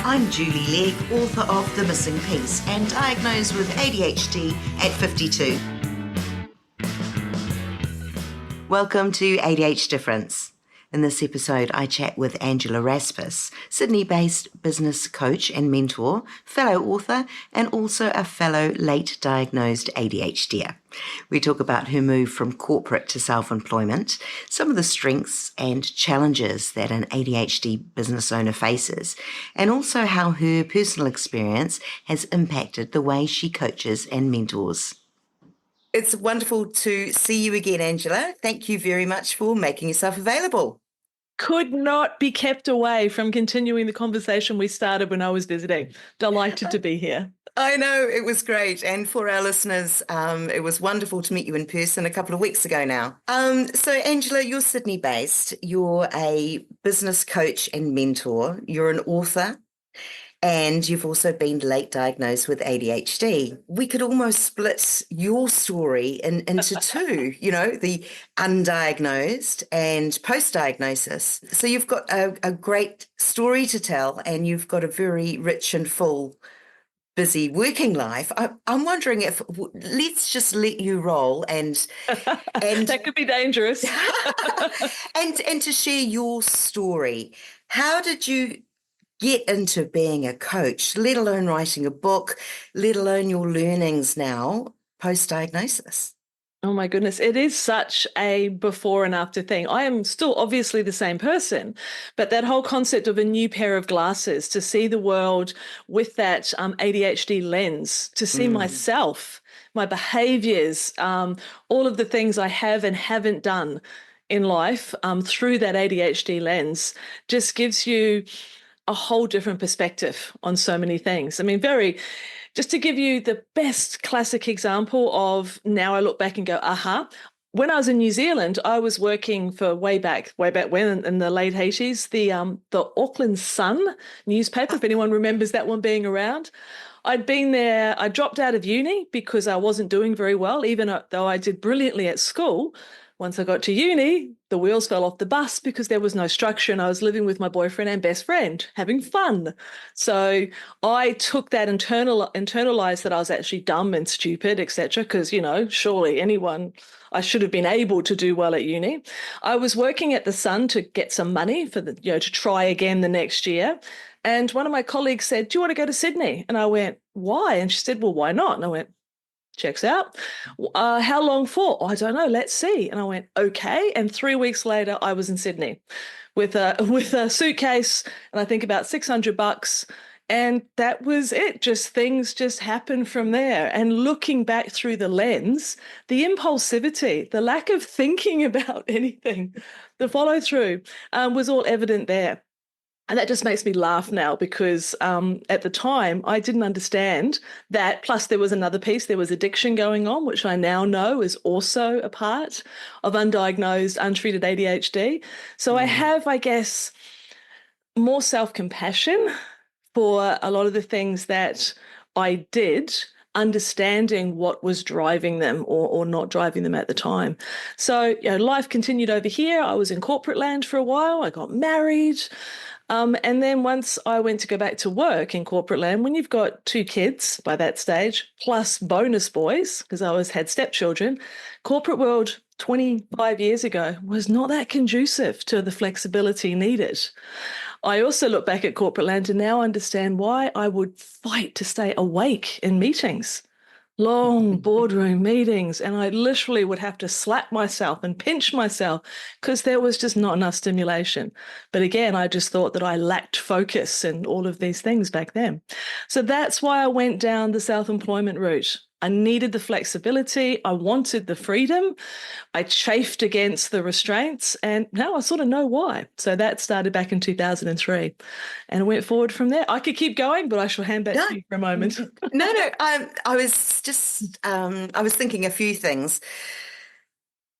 I'm Julie Legg, author of The Missing Piece and diagnosed with ADHD at 52. Welcome to ADH Difference. In this episode, I chat with Angela Raspas, Sydney-based business coach and mentor, fellow author, and also a fellow late diagnosed ADHDer. We talk about her move from corporate to self-employment, some of the strengths and challenges that an ADHD business owner faces, and also how her personal experience has impacted the way she coaches and mentors. It's wonderful to see you again, Angela. Thank you very much for making yourself available. Could not be kept away from continuing the conversation we started when I was visiting. Delighted to be here. I know, it was great. And for our listeners, it was wonderful to meet you in person a couple of weeks ago now. So Angela, you're Sydney-based. You're a business coach and mentor. You're an author. And you've also been late diagnosed with ADHD. We could almost split your story into two, the undiagnosed and post-diagnosis. So you've got a great story to tell, and you've got a very rich and full, busy working life. I'm wondering if let's just let you roll and that could be dangerous. and to share your story. How did you get into being a coach, let alone writing a book, let alone your learnings now post-diagnosis? Oh my goodness, it is such a before and after thing. I am still obviously the same person, but that whole concept of a new pair of glasses to see the world with that ADHD lens, to see myself, my behaviors, all of the things I have and haven't done in life through that ADHD lens just gives you a whole different perspective on so many things. I mean, just to give you the best classic example of now I look back and go, when I was in New Zealand, I was working for way back when in the late 80s, the Auckland Sun newspaper, if anyone remembers that one being around. I'd been there, I dropped out of uni because I wasn't doing very well, even though I did brilliantly at school. Once I got to uni, the wheels fell off the bus because there was no structure and I was living with my boyfriend and best friend, having fun. So I took that internalized that I was actually dumb and stupid, etc. Because, surely I should have been able to do well at uni. I was working at the Sun to get some money for to try again the next year. And one of my colleagues said, "Do you want to go to Sydney?" And I went, "Why?" And she said, "Well, why not?" And I went, "Checks out. How long for?" "I don't know. Let's see." And I went, "Okay." And 3 weeks later, I was in Sydney with a suitcase and I think about $600. And that was it. Things just happened from there. And looking back through the lens, the impulsivity, the lack of thinking about anything, the follow through was all evident there. And that just makes me laugh now because at the time I didn't understand that. Plus there was another piece, there was addiction going on, which I now know is also a part of undiagnosed, untreated ADHD. So I have, I guess, more self-compassion for a lot of the things that I did, understanding what was driving them or not driving them at the time. So life continued over here. I was in corporate land for a while. I got married. And then once I went to go back to work in corporate land, when you've got 2 kids by that stage, plus bonus boys, because I always had stepchildren, corporate world 25 years ago was not that conducive to the flexibility needed. I also look back at corporate land and now understand why I would fight to stay awake in meetings. Long boardroom meetings, and I literally would have to slap myself and pinch myself because there was just not enough stimulation. But again, I just thought that I lacked focus and all of these things back then. So that's why I went down the self-employment route. I needed the flexibility. I wanted the freedom. I chafed against the restraints, and now I sort of know why. So that started back in 2003 and went forward from there. I could keep going, but I shall hand back to you for a moment. No. I was thinking a few things.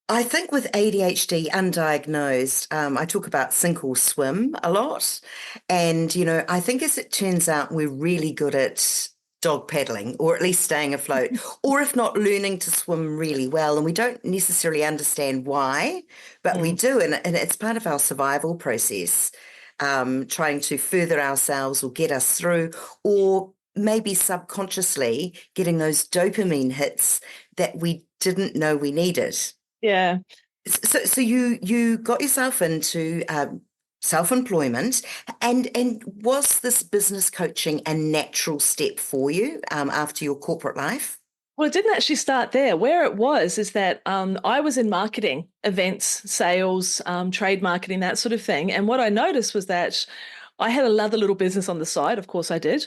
I think with ADHD undiagnosed, I talk about sink or swim a lot. And, I think as it turns out, we're really good at dog paddling, or at least staying afloat, or if not, learning to swim really well. And we don't necessarily understand why, but we do. And it's part of our survival process. trying to further ourselves or get us through, or maybe subconsciously getting those dopamine hits that we didn't know we needed. Yeah. So you got yourself into self-employment, and was this business coaching a natural step for you after your corporate life? Well, it didn't actually start there. Where it was is that I was in marketing, events, sales, trade marketing, that sort of thing. And what I noticed was that I had another little business on the side, of course I did,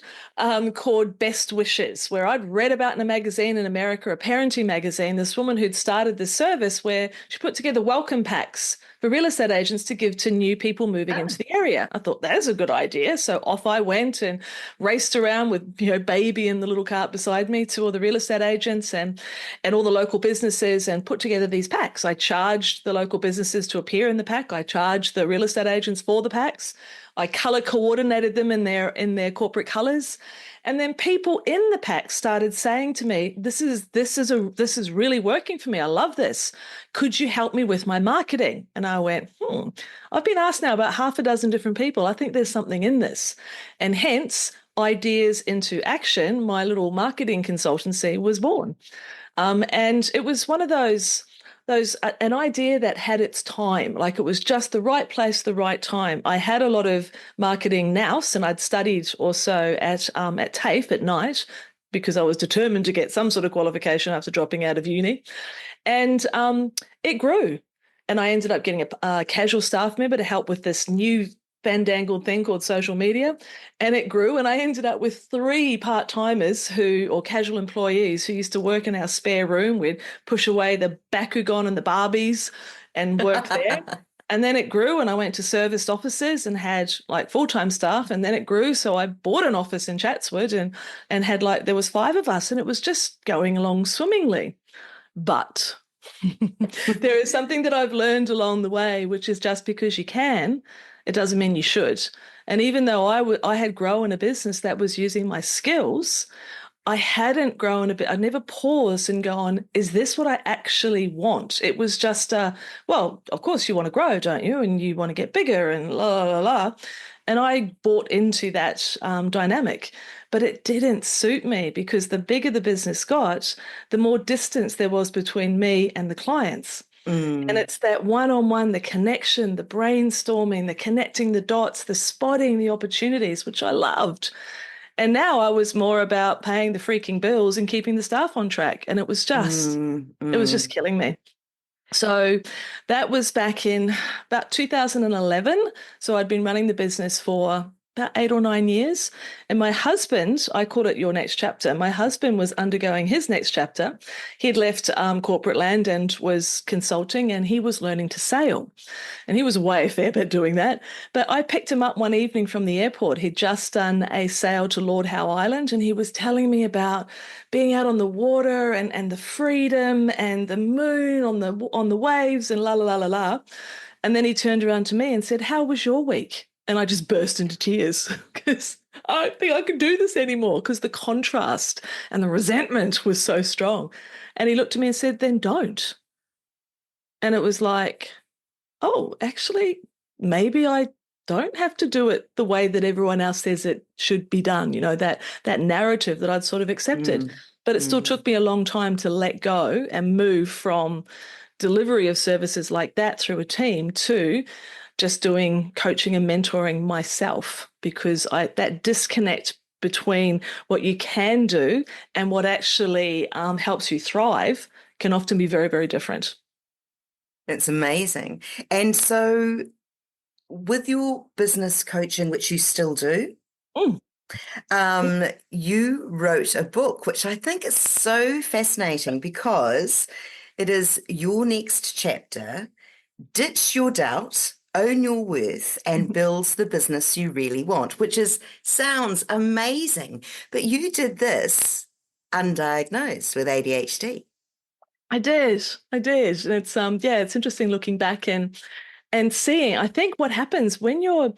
called Best Wishes, where I'd read about in a magazine in America, a parenting magazine, this woman who'd started this service where she put together welcome packs for real estate agents to give to new people moving into the area. I thought, that's a good idea. So off I went and raced around with, baby in the little cart beside me to all the real estate agents and all the local businesses and put together these packs. I charged the local businesses to appear in the pack. I charged the real estate agents for the packs. I color coordinated them in their corporate colors. And then people in the pack started saying to me, this is really working for me. I love this. Could you help me with my marketing? And I went, I've been asked now about half a dozen different people. I think there's something in this. And hence, Ideas into Action, my little marketing consultancy, was born. And it was one of those an idea that had its time, like it was just the right place, the right time. I had a lot of marketing nous, and I'd studied also at TAFE at night because I was determined to get some sort of qualification after dropping out of uni. And it grew. And I ended up getting a casual staff member to help with this new fandangled thing called social media, and it grew, and I ended up with 3 part-timers or casual employees who used to work in our spare room. We'd push away the Bakugan and the Barbies and work there. And then it grew, and I went to serviced offices and had like full-time staff, and then it grew. So I bought an office in Chatswood and had there was 5 of us, and it was just going along swimmingly. But there is something that I've learned along the way, which is just because you can, it doesn't mean you should. And even though I had grown a business that was using my skills, I hadn't grown a bit. I never paused and gone, is this what I actually want? It was just, well, of course you want to grow, don't you? And you want to get bigger and la, la, la. And I bought into that dynamic, but it didn't suit me because the bigger the business got, the more distance there was between me and the clients. And it's that one-on-one, the connection, the brainstorming, the connecting the dots, the spotting the opportunities, which I loved. And now I was more about paying the freaking bills and keeping the staff on track. And it was just killing me. So that was back in about 2011. So I'd been running the business for about 8 or 9 years. And my husband, I called it Your Next Chapter. My husband was undergoing his next chapter. He'd left corporate land and was consulting, and he was learning to sail. And he was way a fair bit doing that. But I picked him up one evening from the airport. He'd just done a sail to Lord Howe Island, and he was telling me about being out on the water and the freedom and the moon on the waves and la, la, la, la, la. And then he turned around to me and said, how was your week? And I just burst into tears because I don't think I could do this anymore because the contrast and the resentment was so strong. And he looked at me and said, then don't. And it was like, oh, actually, maybe I don't have to do it the way that everyone else says it should be done, that narrative that I'd sort of accepted. But it still took me a long time to let go and move from delivery of services like that through a team to just doing coaching and mentoring myself, because that disconnect between what you can do and what actually helps you thrive can often be very, very different. It's amazing. And so with your business coaching, which you still do, you wrote a book, which I think is so fascinating because it is Your Next Chapter, Ditch Your Doubt, Own Your Worth, and Builds the Business You Really Want, which sounds amazing. But you did this undiagnosed with ADHD. I did. And it's it's interesting looking back and seeing. I think what happens when you're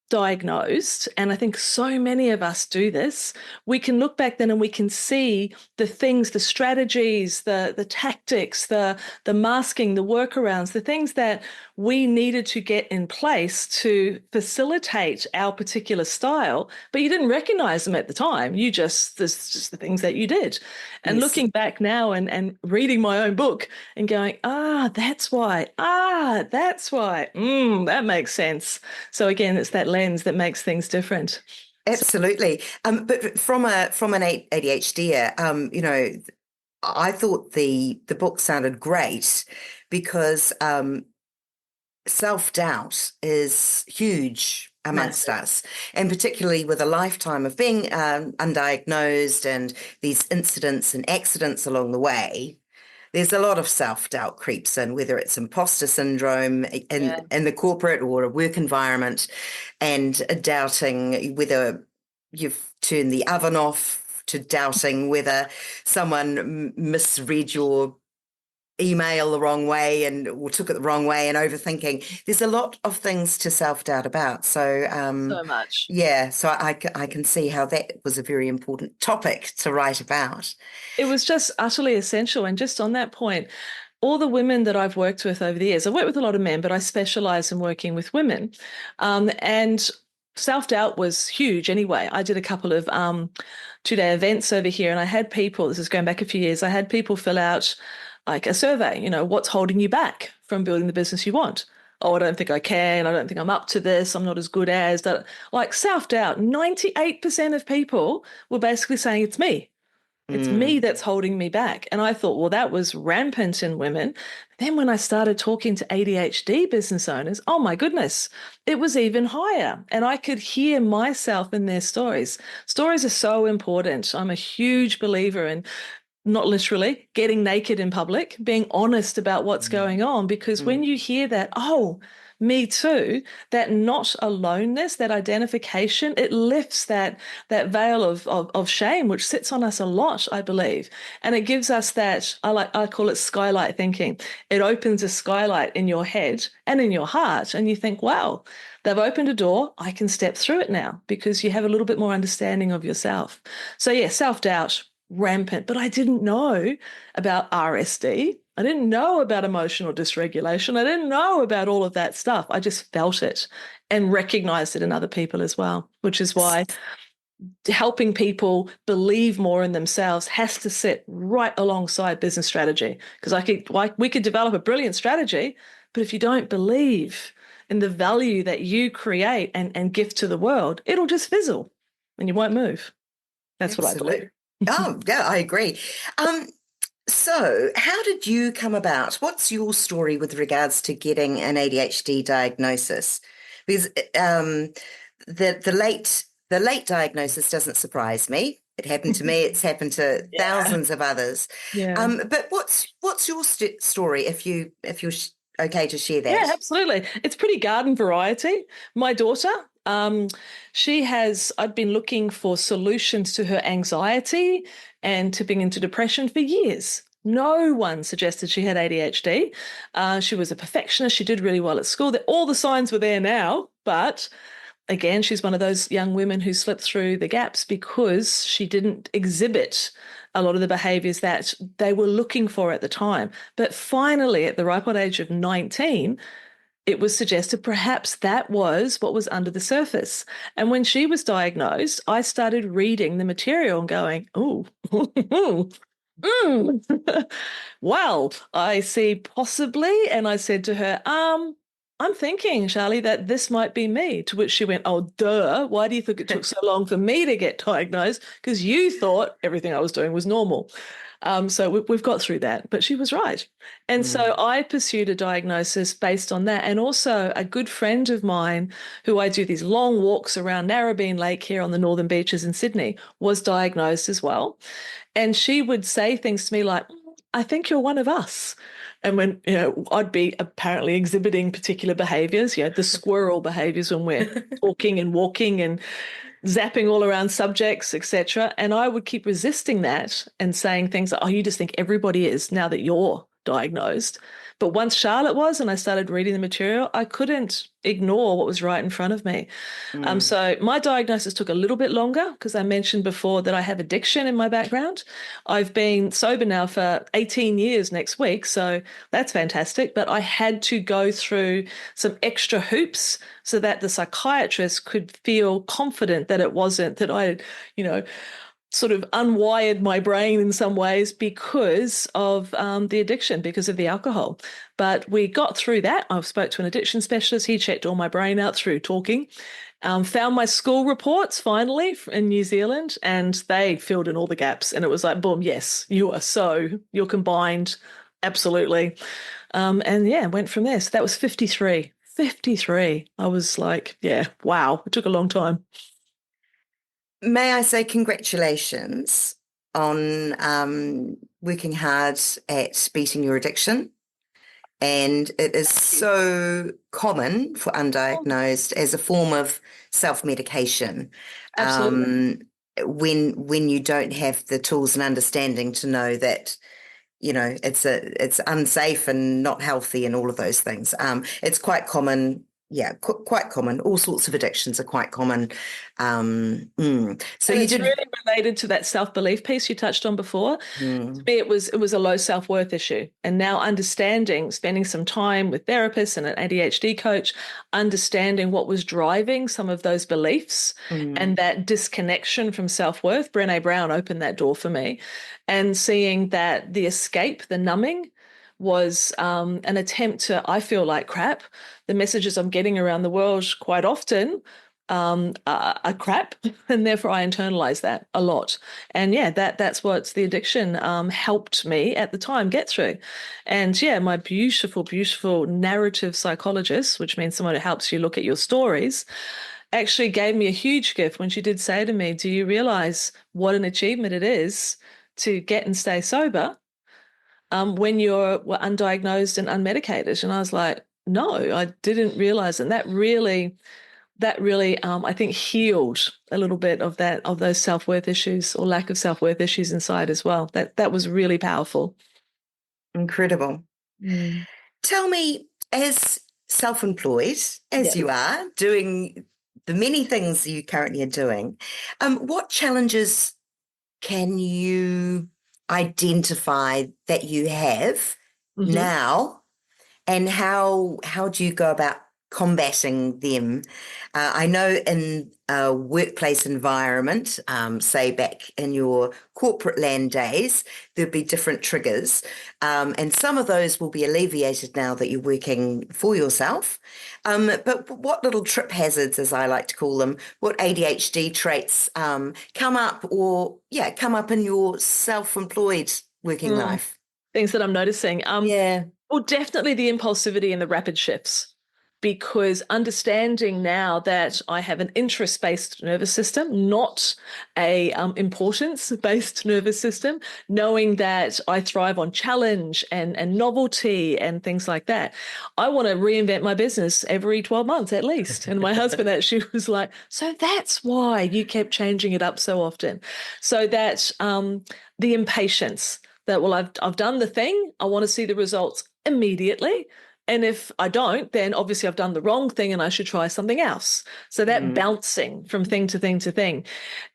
diagnosed, and I think so many of us do this, we can look back then and we can see the things, the strategies, the tactics, the masking, the workarounds, the things that we needed to get in place to facilitate our particular style, but you didn't recognize them at the time. There's just the things that you did. And Yes. looking back now and reading my own book and going, that's why. That's why. That makes sense. So again, it's that lens that makes things different. Absolutely. But from an ADHD, you know, I thought the book sounded great because self-doubt is huge amongst us, and particularly with a lifetime of being undiagnosed and these incidents and accidents along the way. There's a lot of self-doubt creeps in, whether it's imposter syndrome in the corporate or a work environment, and doubting whether you've turned the oven off, to doubting whether someone misread your email the wrong way or took it the wrong way, and overthinking. There's a lot of things to self-doubt about. So so much. Yeah, so I can see how that was a very important topic to write about. It was just utterly essential. And just on that point, all the women that I've worked with over the years, I've worked with a lot of men, but I specialize in working with women. And self-doubt was huge anyway. I did a couple of 2-day events over here, and I had people, this is going back a few years, I had people fill out like a survey, you know, what's holding you back from building the business you want? Oh, I don't think I can. I don't think I'm up to this. I'm not as good as that. Like self-doubt, 98% of people were basically saying it's me. It's me that's holding me back. And I thought, well, that was rampant in women. Then when I started talking to ADHD business owners, oh my goodness, it was even higher. And I could hear myself in their stories. Stories are so important. I'm a huge believer in, not literally, getting naked in public, being honest about what's going on, because when you hear that, oh, me too, that not aloneness, that identification, it lifts that veil of shame, which sits on us a lot, I believe. And it gives us that, I call it skylight thinking. It opens a skylight in your head and in your heart. And you think, wow, they've opened a door, I can step through it now, because you have a little bit more understanding of yourself. So yeah, self-doubt, rampant, but I didn't know about RSD. I didn't know about emotional dysregulation. I didn't know about all of that stuff. I just felt it and recognized it in other people as well, which is why helping people believe more in themselves has to sit right alongside business strategy. Because we could develop a brilliant strategy, but if you don't believe in the value that you create and gift to the world, it'll just fizzle and you won't move. That's what I believe. Oh, yeah, I agree. So how did you come about? What's your story with regards to getting an ADHD diagnosis? Because the late diagnosis doesn't surprise me. It happened to me. It's happened to thousands of others. Yeah. But what's your story, if you're okay to share that? Yeah, absolutely. It's pretty garden variety. My daughter, I'd been looking for solutions to her anxiety and tipping into depression for years. No one suggested she had ADHD. She was a perfectionist. She did really well at school. All the signs were there now, but again, she's one of those young women who slipped through the gaps because she didn't exhibit a lot of the behaviours that they were looking for at the time. But finally, at the ripe old age of 19, it was suggested perhaps that was what was under the surface. And when she was diagnosed, I started reading the material and going, oh, well, I see possibly. And I said to her, I'm thinking, Charlie, that this might be me. To which she went, oh, duh. Why do you think it took so long for me to get diagnosed? Because you thought everything I was doing was normal. So we've got through that, but she was right. And so I pursued a diagnosis based on that. And also a good friend of mine who I do these long walks around Narrabeen Lake here on the northern beaches in Sydney was diagnosed as well. And she would say things to me like, I think you're one of us. And when, I'd be apparently exhibiting particular behaviors, the squirrel behaviors when we're talking and walking and zapping all around subjects, etc. And I would keep resisting that and saying things like, oh, you just think everybody is now that you're diagnosed. But once Charlotte was, and I started reading the material, I couldn't ignore what was right in front of me. So my diagnosis took a little bit longer because I mentioned before that I have addiction in my background. I've been sober now for 18 years next week, so that's fantastic. But I had to go through some extra hoops so that the psychiatrist could feel confident that it wasn't that I, you know, sort of unwired my brain in some ways because of the addiction, because of the alcohol. But we got through that. I spoke to an addiction specialist. He checked all my brain out through talking, found my school reports finally in New Zealand, and they filled in all the gaps. And it was like, boom, yes, you're combined. Absolutely. And yeah, went from there. So that was 53. 53. I was like, yeah, wow. It took a long time. May I say congratulations on working hard at beating your addiction. And it is so common for undiagnosed as a form of self-medication. Absolutely. When you don't have the tools and understanding to know that, it's unsafe and not healthy and all of those things. It's quite common. Yeah, quite common. All sorts of addictions are quite common. So and you it's did. really related to that self-belief piece you touched on before. To me, it was a low self-worth issue. And now understanding, spending some time with therapists and an ADHD coach, understanding what was driving some of those beliefs and that disconnection from self-worth, Brené Brown opened that door for me. And seeing that the escape, the numbing, was an attempt to, I feel like crap. The messages I'm getting around the world quite often are crap, and therefore I internalize that a lot. And yeah, that's what the addiction helped me at the time get through. And yeah, my beautiful, beautiful narrative psychologist, which means someone who helps you look at your stories, actually gave me a huge gift when she did say to me, do you realize what an achievement it is to get and stay sober when you're undiagnosed and unmedicated? And I was like, no, I didn't realize. And that really, I think healed a little bit of those self-worth issues or lack of self-worth issues inside as well. That was really powerful. Incredible. Tell me, as self-employed, as you are doing the many things you currently are doing, what challenges can you identify that you have now, and how do you go about combating them? I know in a workplace environment, say back in your corporate land days, there'd be different triggers, and some of those will be alleviated now that you're working for yourself. But what little trip hazards, as I like to call them, what ADHD traits come up in your self-employed working life? Things that I'm noticing. Well, definitely the impulsivity and the rapid shifts. Because understanding now that I have an interest-based nervous system, not a importance-based nervous system, knowing that I thrive on challenge and novelty and things like that. I want to reinvent my business every 12 months at least. And my husband actually was like, so that's why you kept changing it up so often. So that the impatience that, well, I've done the thing, I want to see the results immediately. And if I don't, then obviously I've done the wrong thing and I should try something else. So that bouncing from thing to thing to thing.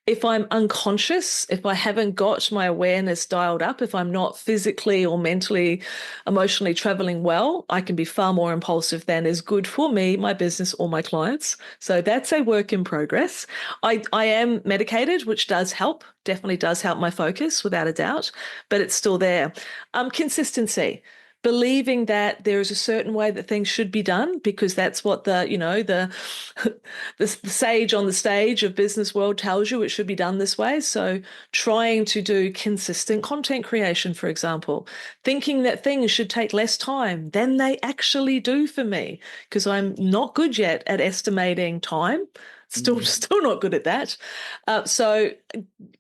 If I'm unconscious, if I haven't got my awareness dialed up, if I'm not physically or mentally, emotionally traveling well, I can be far more impulsive than is good for me, my business, or my clients. So that's a work in progress. I am medicated, which does help, definitely does help my focus without a doubt, but it's still there. Consistency. Believing that there is a certain way that things should be done because that's what the sage on the stage of business world tells you it should be done this way. So trying to do consistent content creation, for example, thinking that things should take less time than they actually do for me because I'm not good yet at estimating time. Still not good at that. So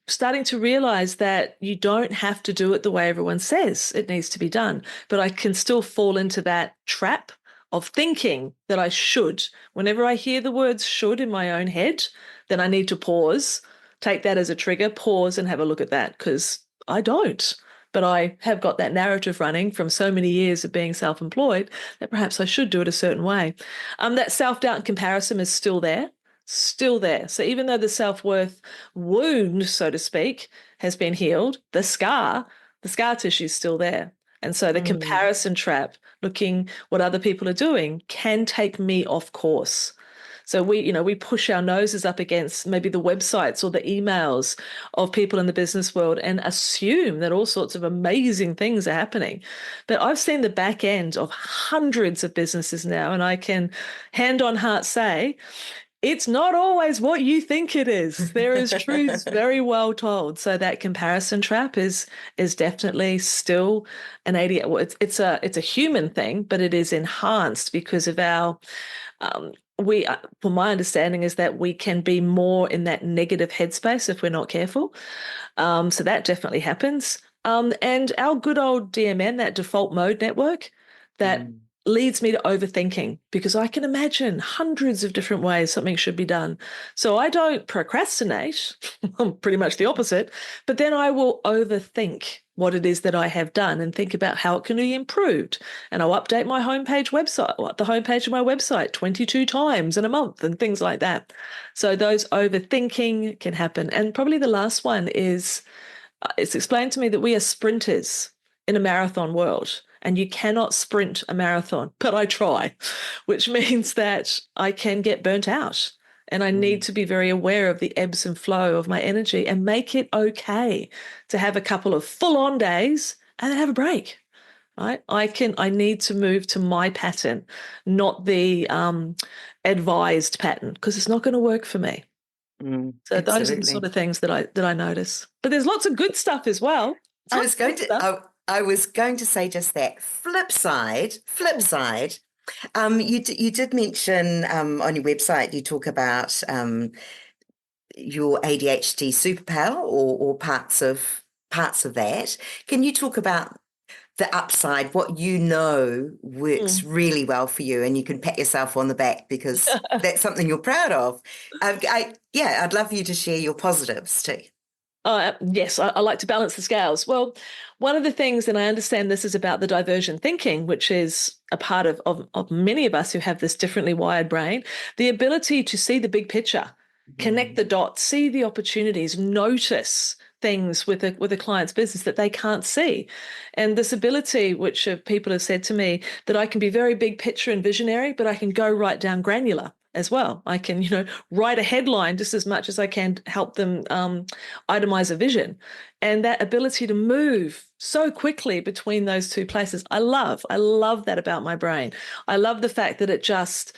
starting to realize that you don't have to do it the way everyone says it needs to be done, but I can still fall into that trap of thinking that I should. Whenever I hear the words should in my own head, then I need to pause, take that as a trigger, pause and have a look at that because I don't. but I have got that narrative running from so many years of being self-employed that perhaps I should do it a certain way. That self-doubt and comparison is still there. Still there. So even though the self-worth wound, so to speak, has been healed, the scar tissue is still there. And so the comparison trap, looking what other people are doing, can take me off course. So we push our noses up against maybe the websites or the emails of people in the business world and assume that all sorts of amazing things are happening. But I've seen the back end of hundreds of businesses now, and I can hand on heart say, it's not always what you think it is. There is truths very well told. So that comparison trap is definitely still an 80. It's a human thing, but it is enhanced because of our for my understanding is that we can be more in that negative headspace if we're not careful. So that definitely happens. And our good old DMN, that default mode network, that leads me to overthinking because I can imagine hundreds of different ways something should be done. So I don't procrastinate. I'm pretty much the opposite, but then I will overthink what it is that I have done and think about how it can be improved. And I'll update my the homepage of my website 22 times in a month and things like that. So those overthinking can happen. And probably the last one is, it's explained to me that we are sprinters in a marathon world. And you cannot sprint a marathon, but I try, which means that I can get burnt out. And I need to be very aware of the ebbs and flow of my energy and make it okay to have a couple of full-on days and then have a break, right? I need to move to my pattern, not the advised pattern, because it's not going to work for me. So those are the sort of things that I notice. But there's lots of good stuff as well. I was going to say just that. Flip side. You did mention on your website, you talk about your ADHD superpower or parts of that. Can you talk about the upside, what you know works really well for you, and you can pat yourself on the back because that's something you're proud of? I'd love you to share your positives too. Yes, I like to balance the scales. Well, one of the things, and I understand this is about the divergent thinking, which is a part of many of us who have this differently wired brain, the ability to see the big picture, connect the dots, see the opportunities, notice things with a client's business that they can't see. And this ability, which people have said to me, that I can be very big picture and visionary, but I can go right down granular as well. I can, write a headline just as much as I can help them itemize a vision. And that ability to move so quickly between those two places, I love that about my brain. I love the fact that it just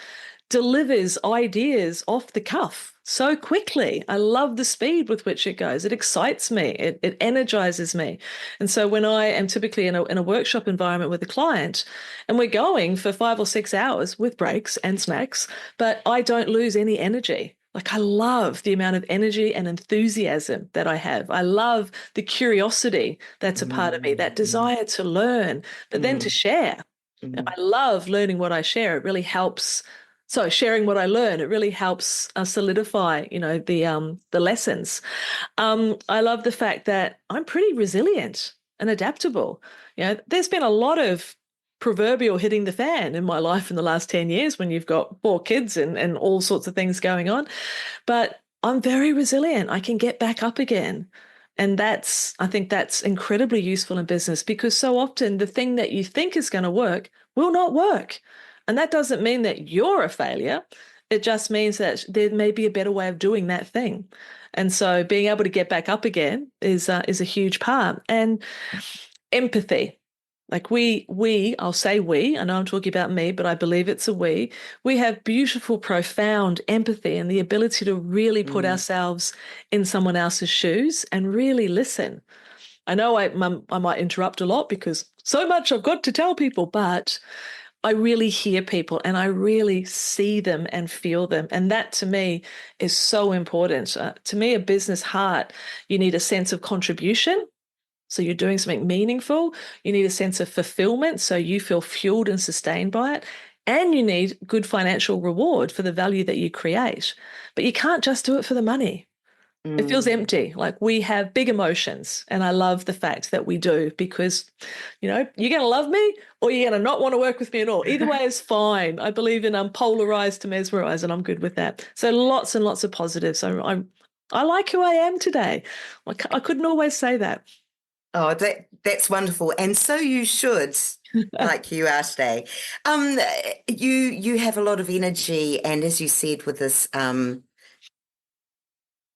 delivers ideas off the cuff so quickly. I love the speed with which it goes. It excites me. It energizes me. And so when I am typically in a workshop environment with a client and we're going for 5 or 6 hours with breaks and snacks, but I don't lose any energy. Like, I love the amount of energy and enthusiasm that I have. I love the curiosity that's a part of me, that desire to learn, but then to share. I love learning what I share. It really helps. So sharing what I learn, it really helps solidify, the lessons. I love the fact that I'm pretty resilient and adaptable. There's been a lot of proverbial hitting the fan in my life in the last 10 years when you've got 4 kids and all sorts of things going on. But I'm very resilient. I can get back up again. And I think that's incredibly useful in business, because so often the thing that you think is going to work will not work. And that doesn't mean that you're a failure. It just means that there may be a better way of doing that thing. And so being able to get back up again is a huge part. And empathy. Like I'll say we, I know I'm talking about me, but I believe it's a we have beautiful, profound empathy and the ability to really put ourselves in someone else's shoes and really listen. I know I might interrupt a lot because so much I've got to tell people, but I really hear people and I really see them and feel them. And that to me is so important. To me, a business heart, you need a sense of contribution. So you're doing something meaningful. You need a sense of fulfillment, so you feel fueled and sustained by it. And you need good financial reward for the value that you create. But you can't just do it for the money. It feels Mm. empty. Like we have big emotions. And I love the fact that we do because, you're going to love me or you're going to not want to work with me at all. Either way is fine. I believe in polarized to mesmerize, and I'm good with that. So lots and lots of positives. So I like who I am today. I couldn't always say that. Oh, that's wonderful. And so you should, like you are today. You have a lot of energy, and as you said, with this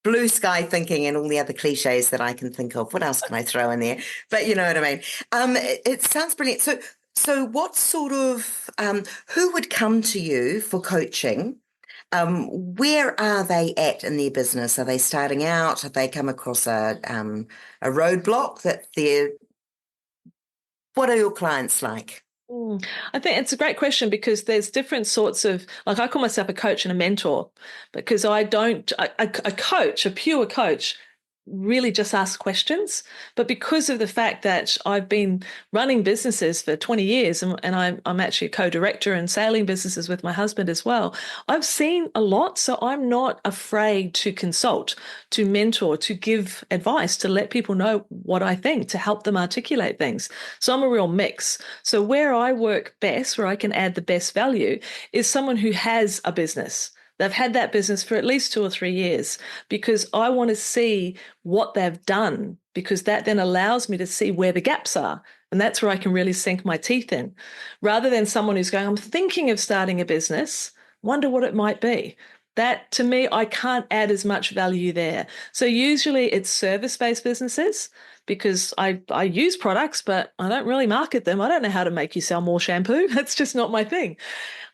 blue sky thinking and all the other cliches that I can think of. What else can I throw in there? But you know what I mean. It sounds brilliant. So what sort of who would come to you for coaching? Where are they at in their business? Are they starting out? Have they come across a roadblock that they're? What are your clients like? I think it's a great question because there's different sorts of, like I call myself a coach and a mentor because I don't, a coach, a pure coach, really just ask questions. But because of the fact that I've been running businesses for 20 years and I'm actually a co-director and sailing businesses with my husband as well, I've seen a lot. So I'm not afraid to consult, to mentor, to give advice, to let people know what I think, to help them articulate things. So I'm a real mix. So where I work best, where I can add the best value, is someone who has a business. They've had that business for at least 2 or 3 years because I want to see what they've done, because that then allows me to see where the gaps are. And that's where I can really sink my teeth in, rather than someone who's going, I'm thinking of starting a business, wonder what it might be. That to me, I can't add as much value there. So usually it's service-based businesses because I use products, but I don't really market them. I don't know how to make you sell more shampoo. That's just not my thing.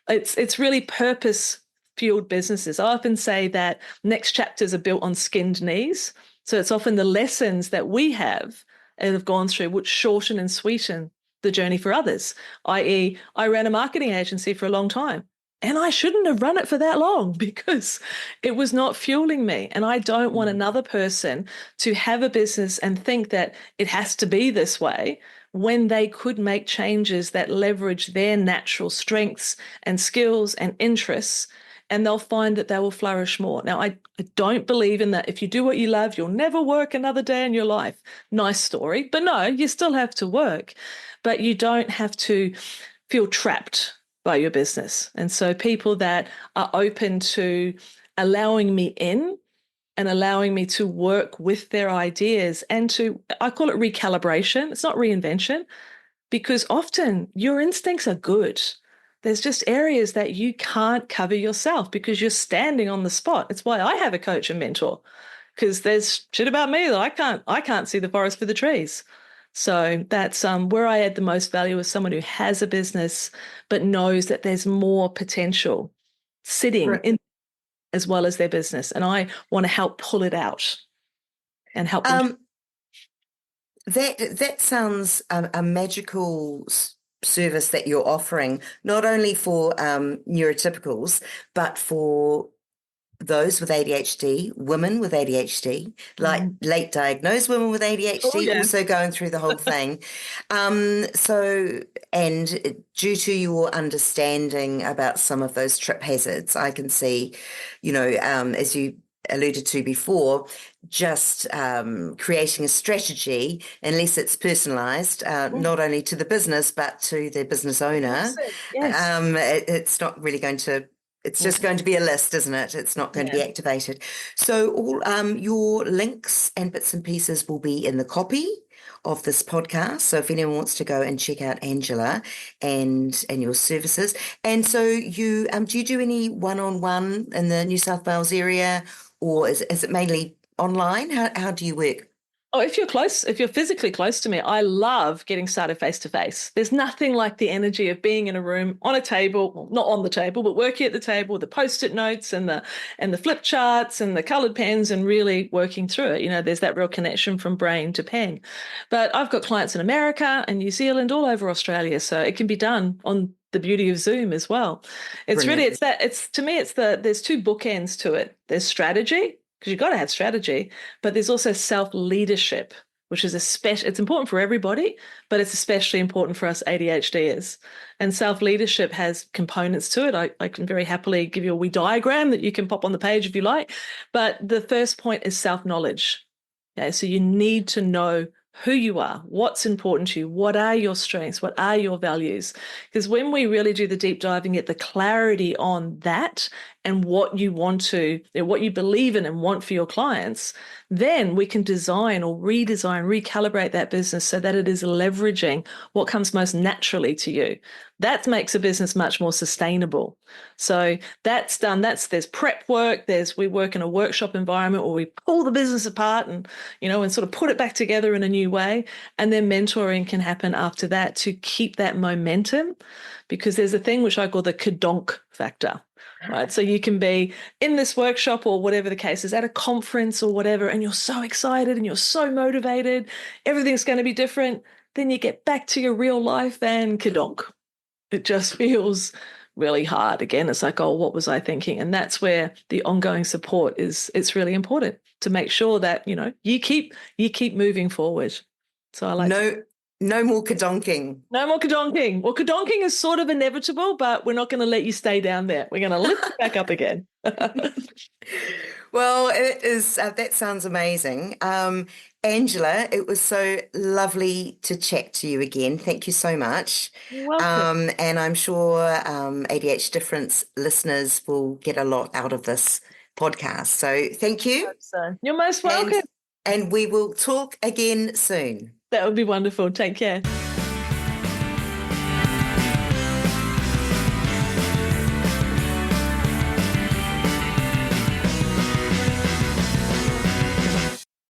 It's really purpose fueled businesses. I often say that next chapters are built on skinned knees. So it's often the lessons that we have and have gone through which shorten and sweeten the journey for others, i.e., I ran a marketing agency for a long time. And I shouldn't have run it for that long because it was not fueling me. And I don't want another person to have a business and think that it has to be this way when they could make changes that leverage their natural strengths and skills and interests, and they'll find that they will flourish more. Now, I don't believe in that if you do what you love, you'll never work another day in your life. Nice story. But no, you still have to work, but you don't have to feel trapped by your business. And so people that are open to allowing me in and allowing me to work with their ideas and to, I call it recalibration. It's not reinvention, because often your instincts are good. There's just areas that you can't cover yourself because you're standing on the spot. It's why I have a coach and mentor, because there's shit about me that I can't see the forest for the trees. So that's where I add the most value as someone who has a business but knows that there's more potential sitting Right. in as well as their business. And I want to help pull it out and help them. That sounds a magical service that you're offering, not only for neurotypicals, but for those with ADHD, women with ADHD, like late diagnosed women with ADHD, yeah. also going through the whole thing. And due to your understanding about some of those trip hazards, I can see, as you alluded to before, just creating a strategy, unless it's personalized, not only to the business, but to the business owner. Yes. It's not really going to, it's just going to be a list, isn't it? It's not going to be activated. So all your links and bits and pieces will be in the copy of this podcast. So if anyone wants to go and check out Angela and your services. And so you do you do any one-on-one in the New South Wales area, or is it mainly online? How do you work? Oh, if you're physically close to me, I love getting started face to face. There's nothing like the energy of being in a room on a table, well, not on the table, but working at the table, the post-it notes and the flip charts and the colored pens and really working through it. There's that real connection from brain to pen. But I've got clients in America and New Zealand, all over Australia. So it can be done on the beauty of Zoom as well. It's Brilliant. there's two bookends to it. There's strategy, because you've got to have strategy, but there's also self-leadership, which is it's important for everybody, but it's especially important for us ADHDers. And self-leadership has components to it. I can very happily give you a wee diagram that you can pop on the page if you like. But the first point is self-knowledge. Okay, so you need to know who you are, what's important to you, what are your strengths, what are your values. Because when we really do the deep dive and get the clarity on that and what you want to, what you believe in and want for your clients, then we can design or redesign, recalibrate that business so that it is leveraging what comes most naturally to you. That makes a business much more sustainable. So that's done. There's prep work. We work in a workshop environment where we pull the business apart and sort of put it back together in a new way. And then mentoring can happen after that to keep that momentum, because there's a thing which I call the kadonk factor. Right. So you can be in this workshop or whatever the case is, at a conference or whatever, and you're so excited and you're so motivated, everything's going to be different. Then you get back to your real life and kadonk. It just feels really hard. Again, it's like, oh, what was I thinking? And that's where the ongoing support it's really important to make sure that, you keep moving forward. So I like No more kadonking. No more kadonking. Well, kadonking is sort of inevitable, but we're not going to let you stay down there. We're going to lift it back up again. Well, it is. That sounds amazing. Angela, it was so lovely to chat to you again. Thank you so much. You're welcome. And I'm sure ADH Difference listeners will get a lot out of this podcast. So thank you. Hope so. You're most welcome. And we will talk again soon. That would be wonderful. Take care.